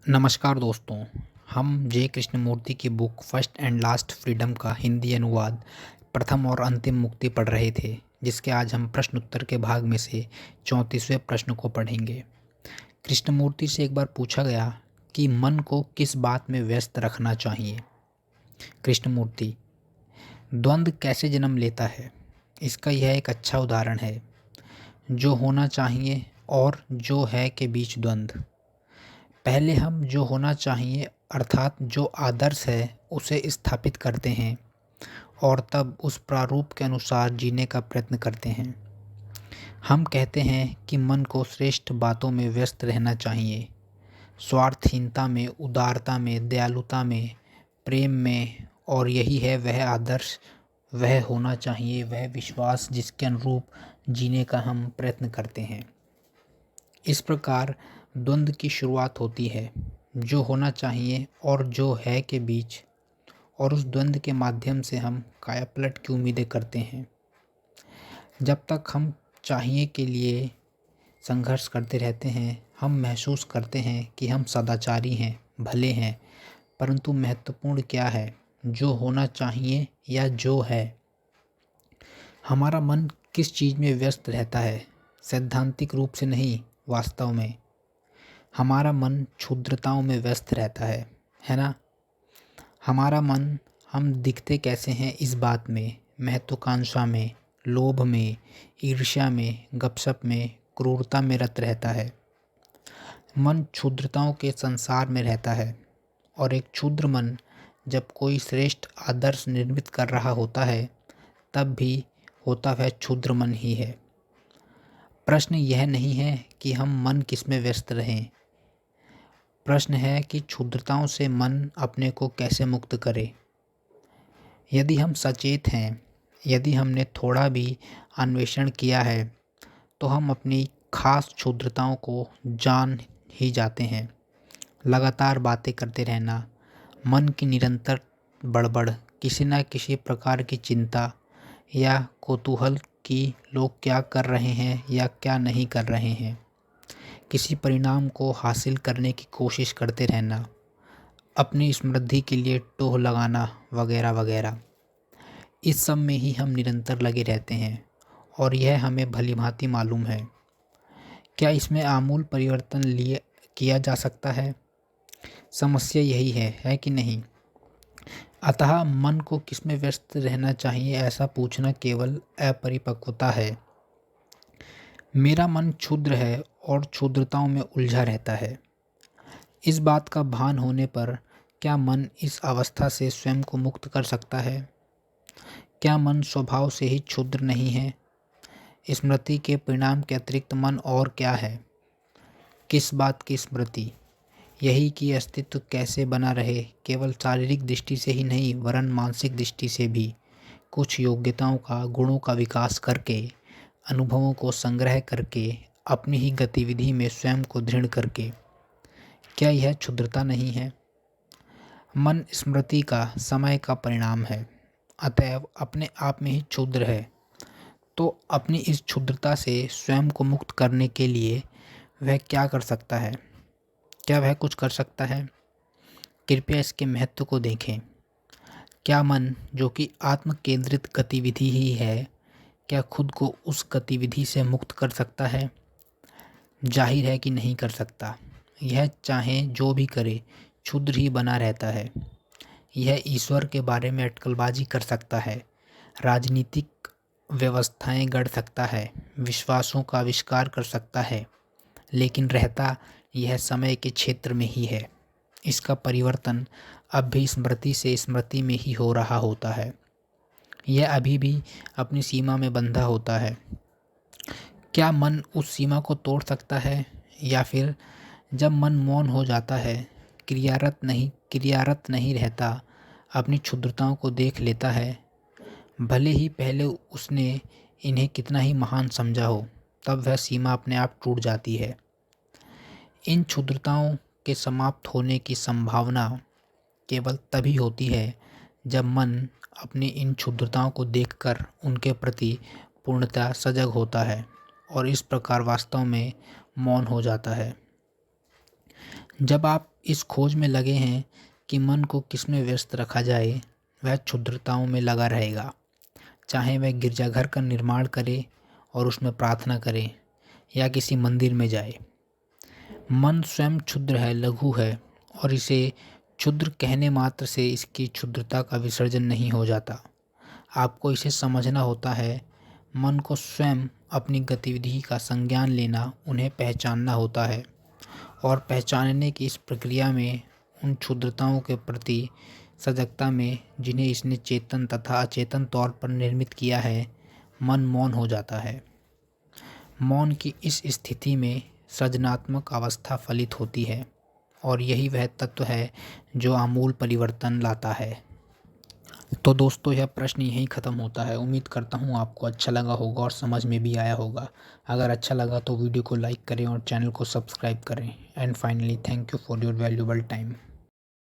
नमस्कार दोस्तों। हम जे कृष्णमूर्ति की book first and last freedom का हिंदी अनुवाद प्रथम और अंतिम मुक्ति पढ़ रहे थे, जिसके आज हम प्रश्न उत्तर के भाग में से 34वें प्रश्न को पढ़ेंगे। कृष्णमूर्ति से एक बार पूछा गया कि मन को किस बात में व्यस्त रखना चाहिए। कृष्णमूर्ति: द्वंद्व कैसे जन्म लेता है? इसका यह एक अच्छा उदाहरण है। जो होना चाहिए और जो है के बीच द्वंद्व। पहले हम जो होना चाहिए अर्थात जो आदर्श है उसे स्थापित करते हैं और तब उस प्रारूप के अनुसार जीने का प्रयत्न करते हैं। हम कहते हैं कि मन को श्रेष्ठ बातों में व्यस्त रहना चाहिए, स्वार्थहीनता में, उदारता में, दयालुता में, प्रेम में, और यही है वह आदर्श, वह होना चाहिए, वह विश्वास जिसके अनुरूप जीने का हम प्रयत्न करते हैं। इस प्रकार द्वंद्व की शुरुआत होती है, जो होना चाहिए और जो है के बीच, और उस द्वंद्व के माध्यम से हम कायापलट की उम्मीदें करते हैं। जब तक हम चाहिए के लिए संघर्ष करते रहते हैं, हम महसूस करते हैं कि हम सदाचारी हैं, भले हैं, परंतु महत्वपूर्ण क्या है, जो होना चाहिए या जो है? हमारा मन किस चीज़ में व्यस्त रहता है? सैद्धांतिक रूप से नहीं, वास्तव में हमारा मन क्षुद्रताओं में व्यस्त रहता है ना? हमारा मन, हम दिखते कैसे हैं इस बात में, महत्वाकांक्षा में, लोभ में, ईर्ष्या में, गपशप में, क्रूरता में रत रहता है। मन क्षुद्रताओं के संसार में रहता है, और एक क्षुद्र मन जब कोई श्रेष्ठ आदर्श निर्मित कर रहा होता है, तब भी होता वह क्षुद्र मन ही है। प्रश्न यह नहीं है कि हम मन किसमें व्यस्त रहें, प्रश्न है कि क्षुद्रताओं से मन अपने को कैसे मुक्त करे। यदि हम सचेत हैं, यदि हमने थोड़ा भी अन्वेषण किया है, तो हम अपनी खास क्षुद्रताओं को जान ही जाते हैं। लगातार बातें करते रहना, मन की निरंतर बड़बड़, किसी न किसी प्रकार की चिंता या कौतूहल कि लोग क्या कर रहे हैं या क्या नहीं कर रहे हैं, किसी परिणाम को हासिल करने की कोशिश करते रहना, अपनी समृद्धि के लिए टोह लगाना, वगैरह वगैरह। इस सब में ही हम निरंतर लगे रहते हैं, और यह हमें भलीभांति मालूम है। क्या इसमें आमूल परिवर्तन लिए किया जा सकता है? समस्या यही है कि नहीं? अतः मन को किसमें व्यस्त रहना चाहिए, ऐसा पूछना केवल अपरिपक्वता है। मेरा मन क्षुद्र है और क्षुद्रताओं में उलझा रहता है। इस बात का भान होने पर क्या मन इस अवस्था से स्वयं को मुक्त कर सकता है? क्या मन स्वभाव से ही क्षुद्र नहीं है? स्मृति के परिणाम के अतिरिक्त मन और क्या है? किस बात की स्मृति? यही कि अस्तित्व कैसे बना रहे, केवल शारीरिक दृष्टि से ही नहीं वरन मानसिक दृष्टि से भी, कुछ योग्यताओं का, गुणों का विकास करके, अनुभवों को संग्रह करके, अपनी ही गतिविधि में स्वयं को दृढ़ करके। क्या यह क्षुद्रता नहीं है? मन स्मृति का, समय का परिणाम है, अतएव अपने आप में ही क्षुद्र है। तो अपनी इस क्षुद्रता से स्वयं को मुक्त करने के लिए वह क्या कर सकता है? क्या वह कुछ कर सकता है? कृपया इसके महत्व को देखें। क्या मन, जो कि आत्म केंद्रित गतिविधि ही है, क्या खुद को उस गतिविधि से मुक्त कर सकता है? जाहिर है कि नहीं कर सकता। यह चाहे जो भी करे, क्षुद्र ही बना रहता है। यह ईश्वर के बारे में अटकलबाजी कर सकता है, राजनीतिक व्यवस्थाएं गढ़ सकता है, विश्वासों का आविष्कार कर सकता है, लेकिन रहता यह समय के क्षेत्र में ही है। इसका परिवर्तन अब भी स्मृति से स्मृति में ही हो रहा होता है। यह अभी भी अपनी सीमा में बंधा होता है। क्या मन उस सीमा को तोड़ सकता है, या फिर जब मन मौन हो जाता है, क्रियारत नहीं रहता, अपनी क्षुद्रताओं को देख लेता है, भले ही पहले उसने इन्हें कितना ही महान समझा हो, तब वह सीमा अपने आप टूट जाती है। इन क्षुद्रताओं के समाप्त होने की संभावना केवल तभी होती है जब मन अपनी इन क्षुद्रताओं को देखकर उनके प्रति पूर्णतः सजग होता है, और इस प्रकार वास्तव में मौन हो जाता है। जब आप इस खोज में लगे हैं कि मन को किसमें व्यस्त रखा जाए, वह क्षुद्रताओं में लगा रहेगा, चाहे वह गिरजाघर का निर्माण करे और उसमें प्रार्थना करे या किसी मंदिर में जाए। मन स्वयं क्षुद्र है, लघु है, और इसे क्षुद्र कहने मात्र से इसकी क्षुद्रता का विसर्जन नहीं हो जाता। आपको इसे समझना होता है। मन को स्वयं अपनी गतिविधि का संज्ञान लेना, उन्हें पहचानना होता है, और पहचानने की इस प्रक्रिया में उन क्षुद्रताओं के प्रति सजगता में, जिन्हें इसने चेतन तथा अचेतन तौर पर निर्मित किया है, मन मौन हो जाता है। मौन की इस स्थिति में सृजनात्मक अवस्था फलित होती है, और यही वह तत्व है जो आमूल परिवर्तन लाता है। तो दोस्तों, यह प्रश्न यहीं ख़त्म होता है। उम्मीद करता हूँ आपको अच्छा लगा होगा और समझ में भी आया होगा। अगर अच्छा लगा तो वीडियो को लाइक करें और चैनल को सब्सक्राइब करें। And finally, thank you for your valuable time.